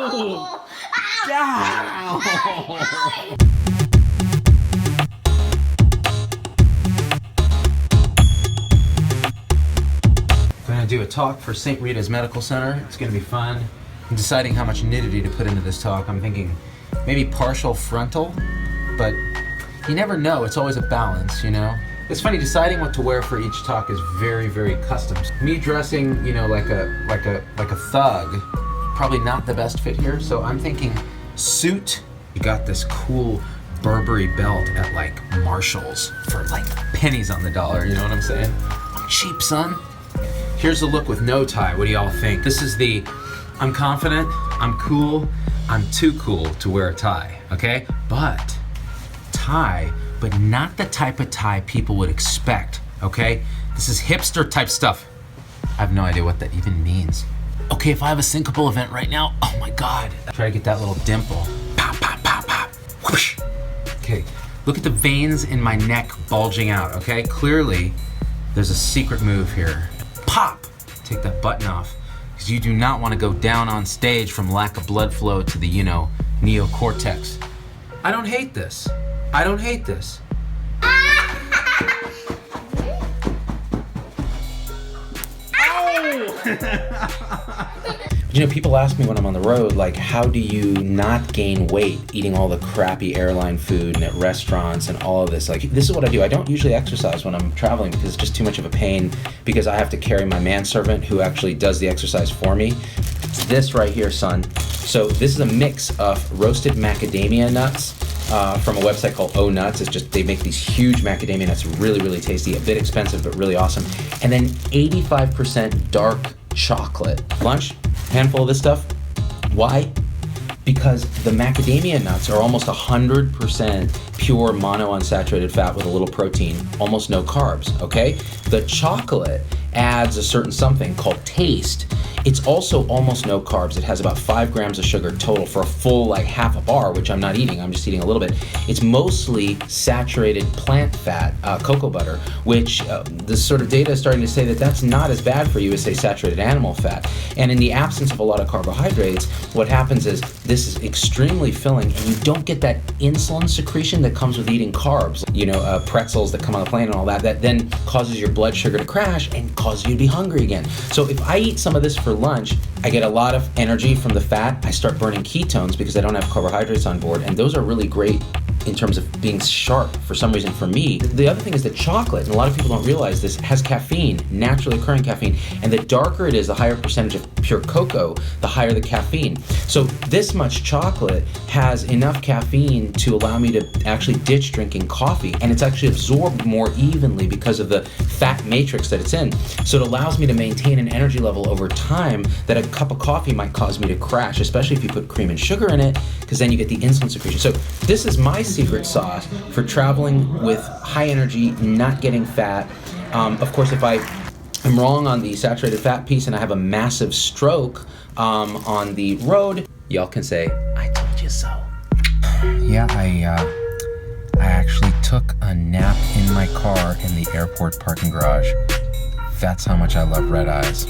Oh! Down! I'm gonna do a talk for St. Rita's Medical Center. It's gonna be fun. I'm deciding how much nudity to put into this talk. I'm thinking maybe partial frontal, but you never know. It's always a balance, you know? It's funny, deciding what to wear for each talk is very, very custom. Me dressing, you know, like a thug, probably not the best fit here. So I'm thinking suit. You got this cool Burberry belt at like Marshall's for like pennies on the dollar. You know what I'm saying? I'm cheap, son. Here's the look with no tie. What do y'all think? This is the, I'm confident, I'm cool, I'm too cool to wear a tie, okay? But tie, but not the type of tie people would expect, okay? This is hipster type stuff. I have no idea what that even means. Okay, if I have a syncopal event right now, oh my God. Try to get that little dimple. Pop, pop, pop, pop, whoosh. Okay, look at the veins in my neck bulging out, okay? Clearly, there's a secret move here. Pop! Take that button off, because you do not want to go down on stage from lack of blood flow to the, you know, neocortex. I don't hate this. I don't hate this. You know, people ask me when I'm on the road, like, how do you not gain weight eating all the crappy airline food and at restaurants and all of this? Like, this is what I do. I don't usually exercise when I'm traveling because it's just too much of a pain, because I have to carry my manservant who actually does the exercise for me. It's this right here, son. So this is a mix of roasted macadamia nuts from a website called O Nuts. It's just, they make these huge macadamia nuts, really, really tasty, a bit expensive, but really awesome. And then 85% dark chocolate. Lunch, handful of this stuff. Why? Because the macadamia nuts are almost 100% pure monounsaturated fat with a little protein, almost no carbs, okay? The chocolate adds a certain something called taste. It's also almost no carbs. It has about 5 grams of sugar total for a full like half a bar, which I'm not eating, I'm just eating a little bit. It's mostly saturated plant fat, cocoa butter, which the sort of data is starting to say that that's not as bad for you as say saturated animal fat. And in the absence of a lot of carbohydrates, what happens is this is extremely filling and you don't get that insulin secretion that comes with eating carbs. You know, pretzels that come on the plane and all that, that then causes your blood sugar to crash and causes you to be hungry again. So if I eat some of this for lunch, I get a lot of energy from the fat. I start burning ketones because I don't have carbohydrates on board, and those are really great in terms of being sharp for some reason for me. The other thing is that chocolate, and a lot of people don't realize this, has caffeine, naturally occurring caffeine, and the darker it is, the higher percentage of pure cocoa, the higher the caffeine. So this much chocolate has enough caffeine to allow me to actually ditch drinking coffee, and it's actually absorbed more evenly because of the fat matrix that it's in. So it allows me to maintain an energy level over time that a cup of coffee might cause me to crash, especially if you put cream and sugar in it, because then you get the insulin secretion. So this is my secret sauce for traveling with high energy, not getting fat. Of course, if I am wrong on the saturated fat piece and I have a massive stroke on the road, y'all can say, I told you so. Yeah, I actually took a nap in my car in the airport parking garage. That's how much I love red eyes.